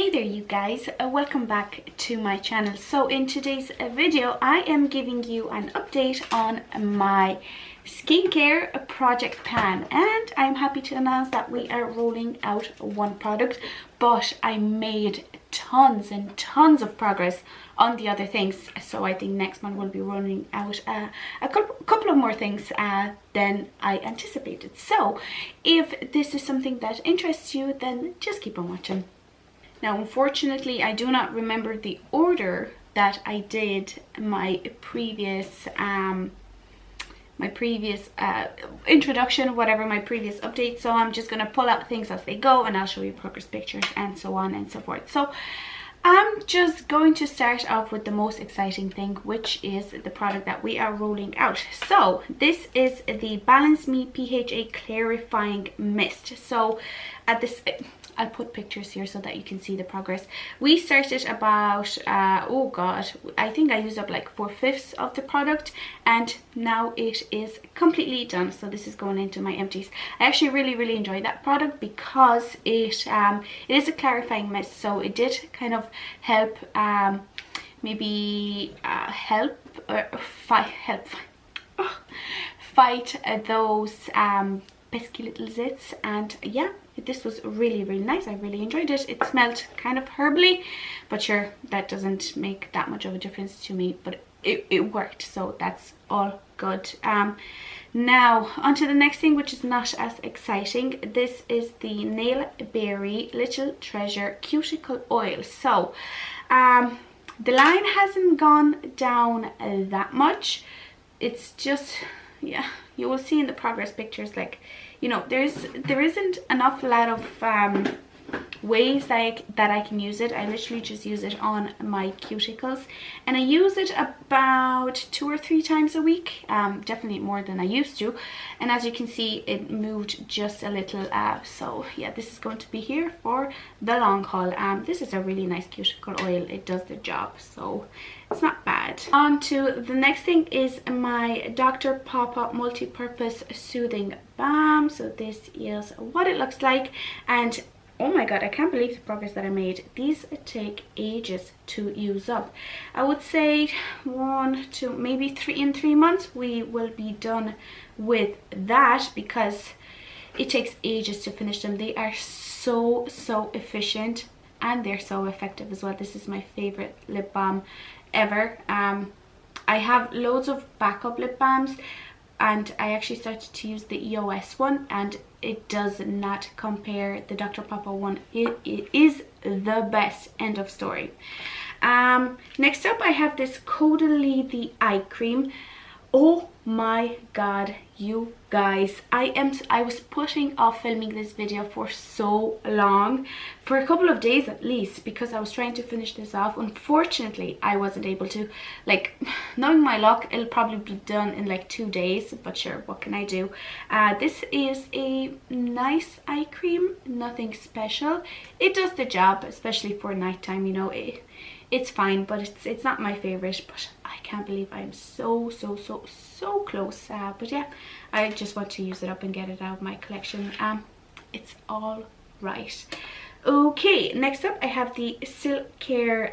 Hey there you guys, welcome back to my channel. So in today's video I am giving you an update on my skincare project plan, and I'm happy to announce that we are rolling out one product, but I made tons and tons of progress on the other things. So I think next month we'll be rolling out a couple of more things than I anticipated. So if this is something that interests you, then just keep on watching. Now, unfortunately, I do not remember the order that I did my previous introduction, whatever, my previous update. So I'm just going to pull out things as they go, and I'll show you progress pictures and so on and so forth. So I'm just going to start off with the most exciting thing, which is the product that we are rolling out. So this is the Balance Me PHA Clarifying Mist. So at this, I'll put pictures here so that you can see the progress. We started about oh god, I think I used up like 4/5 of the product, and now it is completely done. So this is going into my empties. I actually really enjoyed that product because it is a clarifying mist, so it did kind of help fight those pesky little zits. And yeah, this was really nice. I really enjoyed it. It smelled kind of herbally, but sure, that doesn't make that much of a difference to me, but it worked, so that's all good. Now on to the next thing, which is not as exciting. This is the Nailberry Little Treasure Cuticle Oil. So the line hasn't gone down that much. It's just, yeah, you will see in the progress pictures, like, you know, there isn't enough lot of ways that I can use it. I literally just use it on my cuticles, and I use it about 2 or 3 times a week, definitely more than I used to. And as you can see, it moved just a little, so yeah, this is going to be here for the long haul. This is a really nice cuticle oil. It does the job, so it's not bad. On to the next thing is my Dr. Paw Paw Multipurpose Soothing Balm. So this is what it looks like, and oh my god, I can't believe the progress that I made. These take ages to use up. I would say 1 to maybe 3 months we will be done with that, because it takes ages to finish them. They are so efficient, and they're so effective as well. This is my favorite lip balm ever. I have loads of backup lip balms, and I actually started to use the EOS one, and it does not compare. The Dr. Paw Paw one, it is the best, end of story. Next up, I have this Caudalie the eye cream. Oh my god, you guys, I was putting off filming this video for so long, for a couple of days at least, because I was trying to finish this off. Unfortunately, I wasn't able to. Like, knowing my luck, it'll probably be done in like 2 days, but sure, what can I do? This is a nice eye cream, nothing special. It does the job, especially for nighttime, you know. It's fine, but it's not my favorite. But I can't believe I'm so close. But yeah, I just want to use it up and get it out of my collection. It's all right. Okay, next up I have the Silcare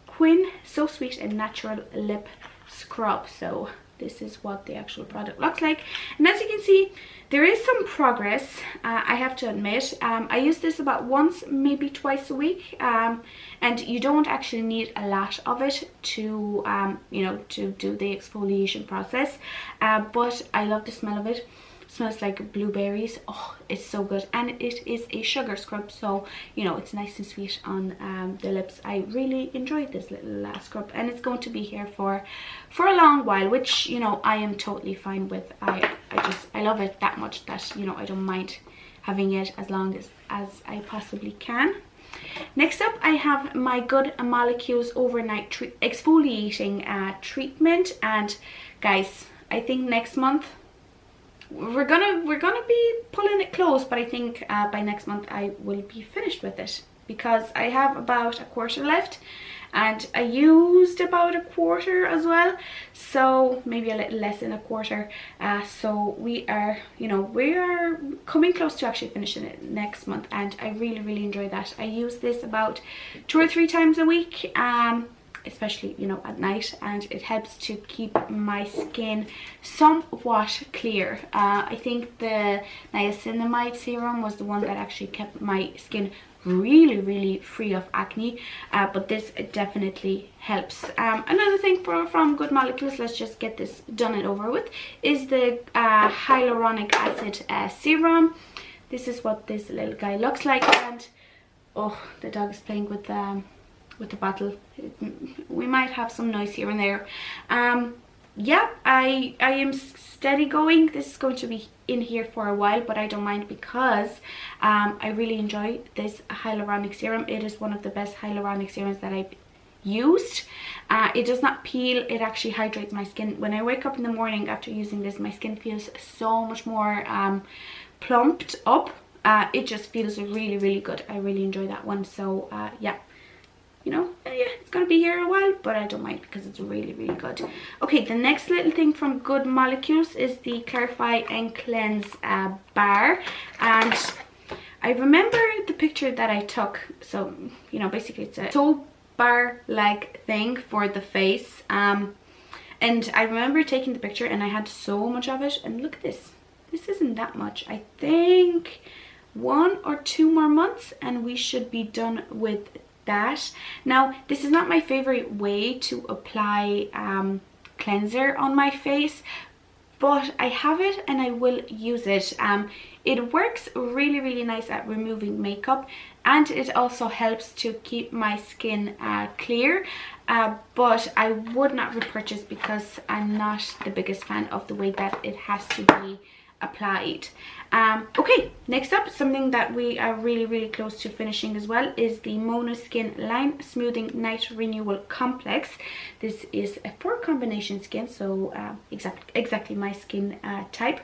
Quin So Sweet and Natural Lip Scrub. So this is what the actual product looks like, and as you can see, there is some progress, I have to admit. I use this about once, maybe twice a week, and you don't actually need a lot of it to you know, to do the exfoliation process, but I love the smell of it. Smells like blueberries. Oh, it's so good, and it is a sugar scrub, so you know, it's nice and sweet on the lips. I really enjoyed this little scrub, and it's going to be here for a long while, which, you know, I am totally fine with. I love it that much that, you know, I don't mind having it as long as I possibly can. Next up, I have my Good Molecules Overnight Exfoliating Treatment, and guys, I think next month we're gonna be pulling it close, but I think by next month I will be finished with it. because I have about a quarter left, and I used about a quarter as well, so maybe a little less than a quarter. So we are, you know, we are coming close to actually finishing it next month, and I really enjoy that. I use this about 2 or 3 times a week, especially, you know, at night, and it helps to keep my skin somewhat clear. I think the niacinamide serum was the one that actually kept my skin really free of acne, but this definitely helps. Another thing from Good Molecules, let's just get this done and over with, is the hyaluronic acid serum. This is what this little guy looks like, and oh, the dog is playing with the bottle. We might have some noise here and there. Yeah, I am steady going. This is going to be in here for a while, but I don't mind, because I really enjoy this hyaluronic serum. It is one of the best hyaluronic serums that I've used. It does not peel, it actually hydrates my skin. When I wake up in the morning after using this, my skin feels so much more plumped up. It just feels really good. I really enjoy that one. So yeah, you know, yeah, it's gonna be here a while, but I don't mind because it's really good. Okay, the next little thing from Good Molecules is the Clarify and Cleanse bar, and I remember the picture that I took. So, you know, basically it's a soap bar like thing for the face, and I remember taking the picture, and I had so much of it, and look at this. This isn't that much. I think 1 or 2 more months and we should be done with that. Now, this is not my favorite way to apply cleanser on my face, but I have it and I will use it. It works really nice at removing makeup, and it also helps to keep my skin clear, but I would not repurchase because I'm not the biggest fan of the way that it has to be applied. Okay, next up, something that we are really close to finishing as well, is the Monuskin Line Smoothing Night Renewal Complex. This is a 4 combination skin, so exactly my skin type.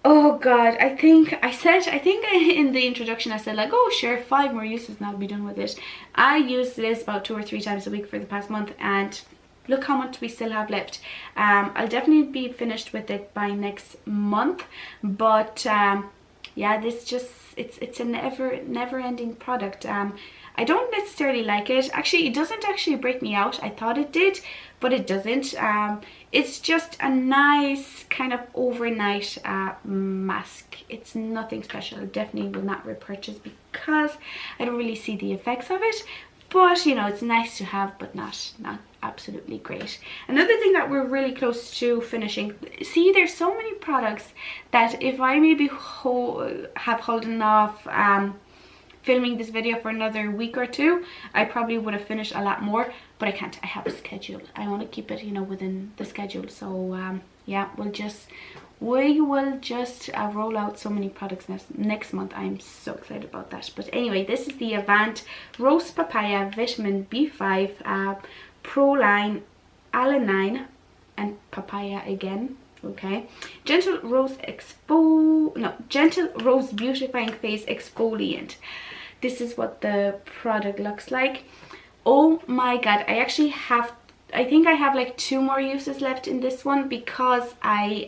Oh god, I think in the introduction I said like, oh sure, 5 more uses and I'll be done with it. I use this about 2 or 3 times a week for the past month, and look how much we still have left. I'll definitely be finished with it by next month, but yeah, this just, it's a never-ending product. I don't necessarily like it. Actually, it doesn't actually break me out. I thought it did, but it doesn't. It's just a nice kind of overnight mask. It's nothing special. I definitely will not repurchase because I don't really see the effects of it. But, you know, it's nice to have, but not absolutely great. Another thing that we're really close to finishing, see, there's so many products that if I maybe have holding off filming this video for another week or 2, I probably would have finished a lot more, but I can't. I have a schedule. I want to keep it, you know, within the schedule. So yeah, we will just roll out so many products next month. I'm so excited about that. But anyway, this is the Avant Rose Papaya Vitamin B5 Proline Alanine and Papaya again. Okay, Gentle Rose Beautifying Face Exfoliant. This is what the product looks like. Oh my god, I think I have like 2 more uses left in this one, because I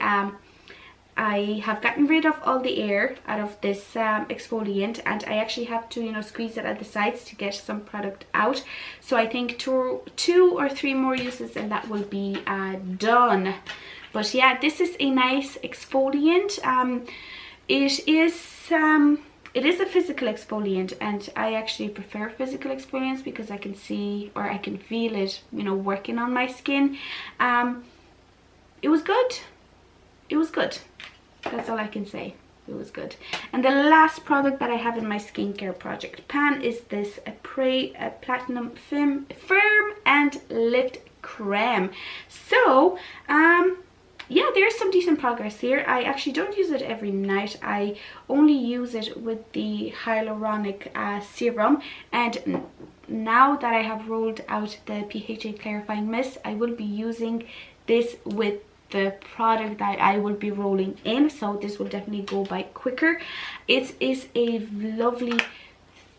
have gotten rid of all the air out of this exfoliant, and I actually have to, you know, squeeze it at the sides to get some product out. So I think 2 or 3 more uses and that will be done. But yeah, this is a nice exfoliant. It is a physical exfoliant, and I actually prefer physical exfoliants because I can see, or I can feel it, you know, working on my skin. It was good. It was good. That's all I can say. It was good. And the last product that I have in my skincare project pan is this Prai Platinum Firm and Lift Creme. So yeah, there's some decent progress here. I actually don't use it every night. I only use it with the hyaluronic serum, and now that I have rolled out the PHA clarifying mist, I will be using this with the product that I will be rolling in, so this will definitely go by quicker. It is a lovely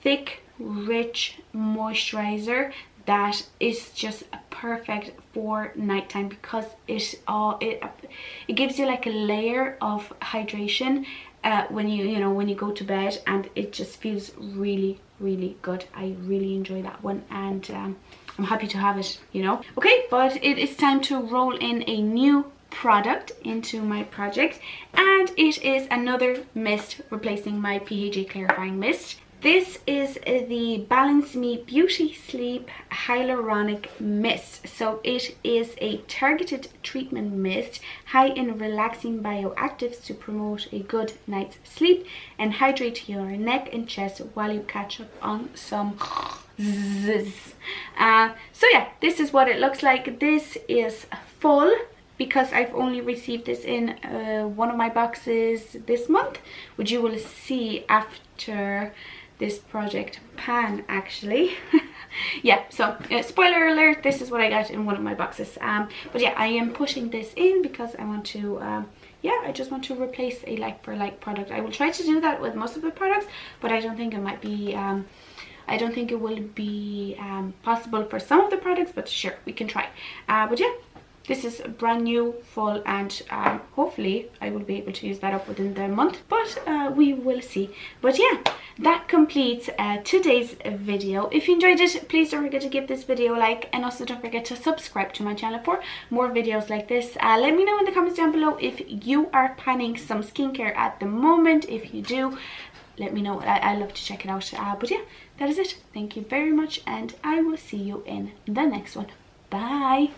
thick, rich moisturizer that is just perfect for nighttime, because it gives you like a layer of hydration when you go to bed, and it just feels really, really good. I really enjoy that one, and I'm happy to have it, you know. Okay, but it is time to roll in a new product into my project, and it is another mist replacing my PHA clarifying mist. This is the Balance Me Beauty Sleep Hyaluronic Mist. So it is a targeted treatment mist high in relaxing bioactives to promote a good night's sleep and hydrate your neck and chest while you catch up on some zzz. So yeah, this is what it looks like. This is full, because I've only received this in one of my boxes this month, which you will see after this project pan, actually. Yeah, so spoiler alert, this is what I got in one of my boxes. But yeah, I am putting this in because I want to yeah, I just want to replace a like for like product. I will try to do that with most of the products, but I don't think it might be I don't think it will be possible for some of the products, but sure, we can try. But yeah, this is brand new, full, and hopefully I will be able to use that up within the month, but we will see. But yeah, that completes today's video. If you enjoyed it, please don't forget to give this video a like, and also don't forget to subscribe to my channel for more videos like this. Let me know in the comments down below if you are planning some skincare at the moment. If you do, let me know. I love to check it out. But yeah, that is it. Thank you very much, and I will see you in the next one. Bye.